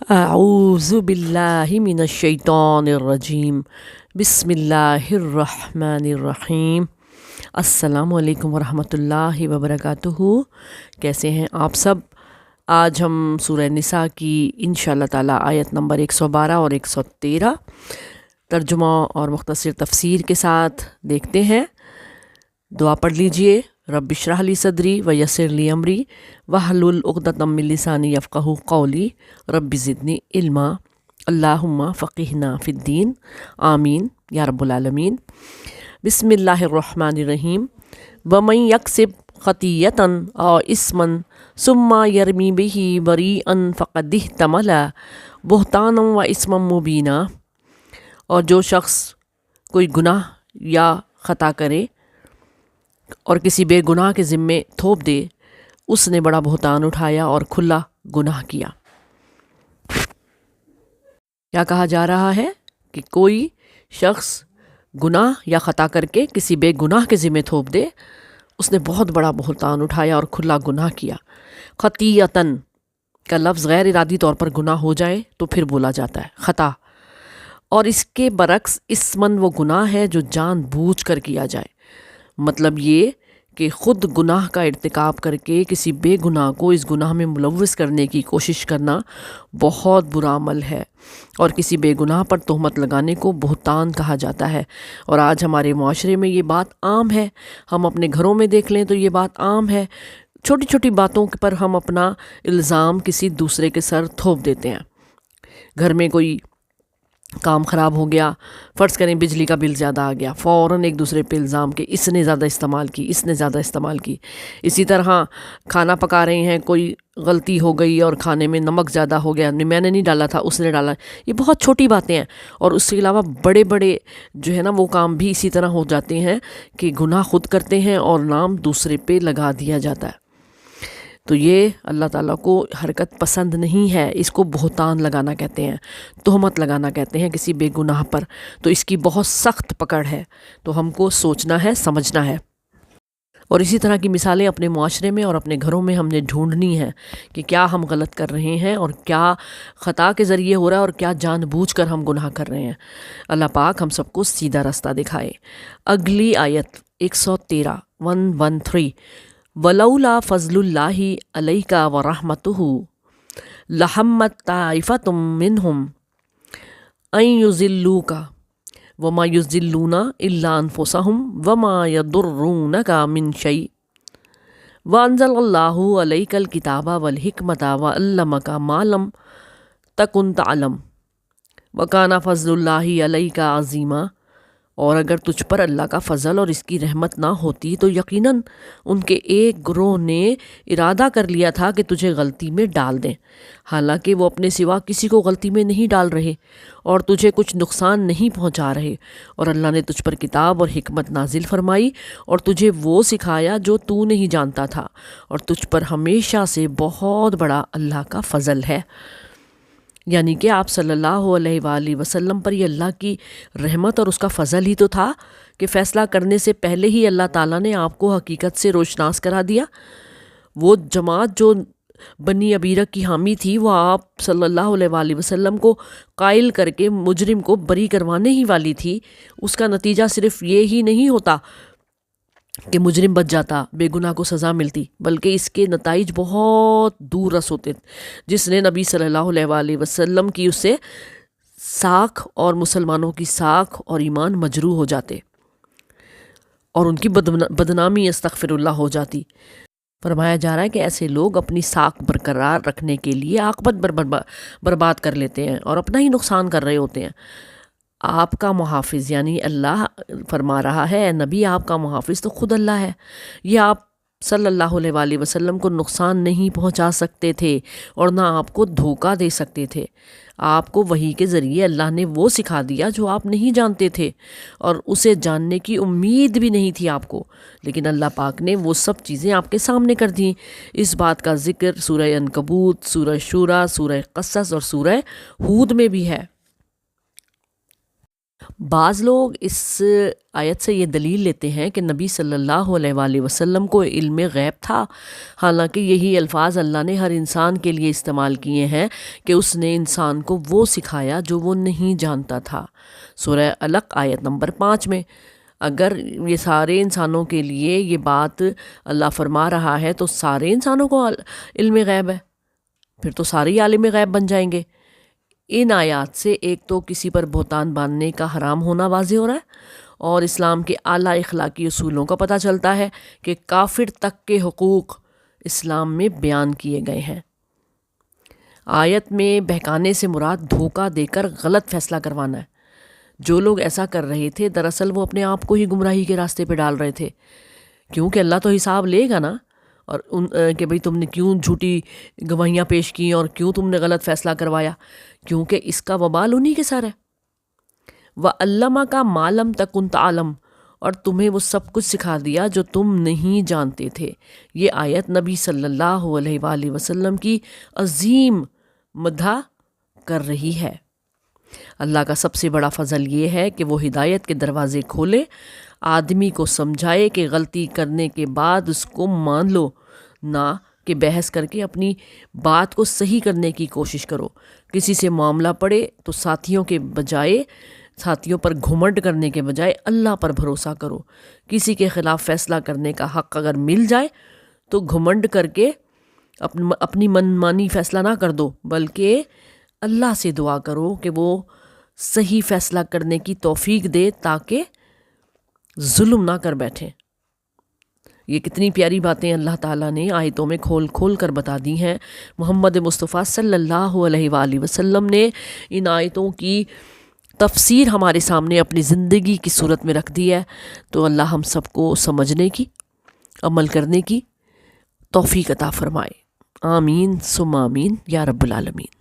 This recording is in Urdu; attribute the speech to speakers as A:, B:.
A: اعوذ باللہ من الشیطان الرجیم بسم اللہ الرحمن الرحیم۔ السلام علیکم ورحمۃ اللہ وبرکاتہ۔ کیسے ہیں آپ سب؟ آج ہم سورہ نساء کی انشاءاللہ تعالی آیت نمبر 112 اور 113 ترجمہ اور مختصر تفسیر کے ساتھ دیکھتے ہیں۔ دعا پڑھ لیجئے۔ رب اشرح لی صدری ویسر لی امری واحلل عقدۃ من لسانی یفقہوا قولی رب زدنی علما اللہم فقہنا فی الدین آمین یا رب العالمین۔ بسم اللہ الرحمن الرحیم۔ ومن یکسب خطیۃ او اسما ثم یرمی بہ بریئا فقد احتمل بہتانا و اسما مبینا۔ اور جو شخص کوئی گناہ یا خطا کرے اور کسی بے گناہ کے ذمے تھوپ دے، اس نے بڑا بہتان اٹھایا اور کھلا گناہ کیا۔ کیا کہا جا رہا ہے کہ کوئی شخص گناہ یا خطا کر کے کسی بے گناہ کے ذمے تھوپ دے، اس نے بہت بڑا بہتان اٹھایا اور کھلا گناہ کیا۔ خطیۃً کا لفظ غیر ارادی طور پر گناہ ہو جائے تو پھر بولا جاتا ہے خطا، اور اس کے برعکس اسمن وہ گناہ ہے جو جان بوجھ کر کیا جائے۔ مطلب یہ کہ خود گناہ کا ارتکاب کر کے کسی بے گناہ کو اس گناہ میں ملوث کرنے کی کوشش کرنا بہت برا عمل ہے، اور کسی بے گناہ پر تہمت لگانے کو بہتان کہا جاتا ہے۔ اور آج ہمارے معاشرے میں یہ بات عام ہے، ہم اپنے گھروں میں دیکھ لیں تو یہ بات عام ہے، چھوٹی چھوٹی باتوں پر ہم اپنا الزام کسی دوسرے کے سر تھوپ دیتے ہیں۔ گھر میں کوئی کام خراب ہو گیا، فرض کریں بجلی کا بل زیادہ آ گیا، فوراً ایک دوسرے پہ الزام کہ اس نے زیادہ استعمال کی، اس نے زیادہ استعمال کی۔ اسی طرح کھانا پکا رہے ہیں، کوئی غلطی ہو گئی اور کھانے میں نمک زیادہ ہو گیا، میں نے نہیں ڈالا تھا، اس نے ڈالا۔ یہ بہت چھوٹی باتیں ہیں، اور اس کے علاوہ بڑے بڑے جو ہے نا وہ کام بھی اسی طرح ہو جاتے ہیں کہ گناہ خود کرتے ہیں اور نام دوسرے پہ لگا دیا جاتا ہے۔ تو یہ اللہ تعالیٰ کو حرکت پسند نہیں ہے، اس کو بہتان لگانا کہتے ہیں، تہمت لگانا کہتے ہیں کسی بے گناہ پر۔ تو اس کی بہت سخت پکڑ ہے، تو ہم کو سوچنا ہے، سمجھنا ہے۔ اور اسی طرح کی مثالیں اپنے معاشرے میں اور اپنے گھروں میں ہم نے ڈھونڈنی ہے کہ کیا ہم غلط کر رہے ہیں اور کیا خطا کے ذریعے ہو رہا ہے اور کیا جان بوجھ کر ہم گناہ کر رہے ہیں۔ اللہ پاک ہم سب کو سیدھا راستہ دکھائے۔ اگلی آیت 113 113۔ وَلَوْلَا فَضْلُ اللَّهِ عَلَيْكَ وَرَحْمَتُهُ لَهَمَّتْ طَائِفَةٌ مِّنْهُمْ أَن يُضِلُّوكَ وَمَا يُضِلُّونَ إِلَّا أَنفُسَهُمْ وَمَا يَضُرُّونَكَ مِنْ شَيْءٍ وَأَنزَلَ اللَّهُ عَلَيْكَ الْكِتَابَ وَالْحِكْمَةَ وَعَلَّمَكَ مَا لَمْ تَكُنْ تَعْلَمُ وَكَانَ فَضْلُ اللَّهِ عَلَيْكَ عَظِيمًا۔ اور اگر تجھ پر اللہ کا فضل اور اس کی رحمت نہ ہوتی تو یقیناً ان کے ایک گروہ نے ارادہ کر لیا تھا کہ تجھے غلطی میں ڈال دیں، حالانکہ وہ اپنے سوا کسی کو غلطی میں نہیں ڈال رہے اور تجھے کچھ نقصان نہیں پہنچا رہے۔ اور اللہ نے تجھ پر کتاب اور حکمت نازل فرمائی اور تجھے وہ سکھایا جو تو نہیں جانتا تھا، اور تجھ پر ہمیشہ سے بہت بڑا اللہ کا فضل ہے۔ یعنی کہ آپ صلی اللہ علیہ وآلہ وسلم پر یہ اللہ کی رحمت اور اس کا فضل ہی تو تھا کہ فیصلہ کرنے سے پہلے ہی اللہ تعالیٰ نے آپ کو حقیقت سے روشناس کرا دیا۔ وہ جماعت جو بنی عبیرہ کی حامی تھی، وہ آپ صلی اللہ علیہ وآلہ وسلم کو قائل کر کے مجرم کو بری کروانے ہی والی تھی۔ اس کا نتیجہ صرف یہ ہی نہیں ہوتا کہ مجرم بچ جاتا، بے گناہ کو سزا ملتی، بلکہ اس کے نتائج بہت دور رس ہوتے، جس نے نبی صلی اللہ علیہ وآلہ وسلم کی اس سے ساکھ اور مسلمانوں کی ساکھ اور ایمان مجروح ہو جاتے اور ان کی بدنامی استغفر اللہ ہو جاتی۔ فرمایا جا رہا ہے کہ ایسے لوگ اپنی ساکھ برقرار رکھنے کے لیے عاقبت برباد کر لیتے ہیں اور اپنا ہی نقصان کر رہے ہوتے ہیں۔ آپ کا محافظ یعنی اللہ فرما رہا ہے، اے نبی آپ کا محافظ تو خود اللہ ہے، یہ آپ صلی اللہ علیہ وآلہ وسلم کو نقصان نہیں پہنچا سکتے تھے اور نہ آپ کو دھوکہ دے سکتے تھے۔ آپ کو وحی کے ذریعے اللہ نے وہ سکھا دیا جو آپ نہیں جانتے تھے اور اسے جاننے کی امید بھی نہیں تھی آپ کو، لیکن اللہ پاک نے وہ سب چیزیں آپ کے سامنے کر دیں۔ اس بات کا ذکر سورہ عنکبوت، سورہ شورى، سورہ قصص اور سورہ ہود میں بھی ہے۔ بعض لوگ اس آیت سے یہ دلیل لیتے ہیں کہ نبی صلی اللہ علیہ وآلہ وسلم کو علم غیب تھا، حالانکہ یہی الفاظ اللہ نے ہر انسان کے لیے استعمال کیے ہیں کہ اس نے انسان کو وہ سکھایا جو وہ نہیں جانتا تھا۔ سورہ علق آیت نمبر 5 میں اگر یہ سارے انسانوں کے لیے یہ بات اللہ فرما رہا ہے تو سارے انسانوں کو علم غیب ہے، پھر تو سارے ہی عالم غیب بن جائیں گے۔ ان آیات سے ایک تو کسی پر بہتان باندھنے کا حرام ہونا واضح ہو رہا ہے، اور اسلام کے اعلیٰ اخلاقی اصولوں کا پتہ چلتا ہے کہ کافر تک کے حقوق اسلام میں بیان کیے گئے ہیں۔ آیت میں بہکانے سے مراد دھوکہ دے کر غلط فیصلہ کروانا ہے۔ جو لوگ ایسا کر رہے تھے دراصل وہ اپنے آپ کو ہی گمراہی کے راستے پہ ڈال رہے تھے، کیونکہ اللہ تو حساب لے گا نا، اور کہ بھئی تم نے کیوں جھوٹی گواہیاں پیش کی اور کیوں تم نے غلط فیصلہ کروایا، کیونکہ اس کا وبال انہی کے سر ہے۔ وَعَلَّمَكَ مَا لَمْ تَكُنْ تَعْلَمْ، اور تمہیں وہ سب کچھ سکھا دیا جو تم نہیں جانتے تھے۔ یہ آیت نبی صلی اللہ علیہ وآلہ وسلم کی عظیم مدح کر رہی ہے۔ اللہ کا سب سے بڑا فضل یہ ہے کہ وہ ہدایت کے دروازے کھولے، آدمی کو سمجھائے کہ غلطی کرنے کے بعد اس کو مان لو، نہ کہ بحث کر کے اپنی بات کو صحیح کرنے کی کوشش کرو۔ کسی سے معاملہ پڑے تو ساتھیوں پر گھمنڈ کرنے کے بجائے اللہ پر بھروسہ کرو۔ کسی کے خلاف فیصلہ کرنے کا حق اگر مل جائے تو گھمنڈ کر کے اپنی منمانی فیصلہ نہ کر دو، بلکہ اللہ سے دعا کرو کہ وہ صحیح فیصلہ کرنے کی توفیق دے تاکہ ظلم نہ کر بیٹھیں۔ یہ کتنی پیاری باتیں اللہ تعالیٰ نے آیتوں میں کھول کھول کر بتا دی ہیں۔ محمد مصطفیٰ صلی اللہ علیہ وآلہ وسلم نے ان آیتوں کی تفسیر ہمارے سامنے اپنی زندگی کی صورت میں رکھ دی ہے، تو اللہ ہم سب کو سمجھنے کی، عمل کرنے کی توفیق عطا فرمائے۔ آمین ثم آمین یا رب العالمین۔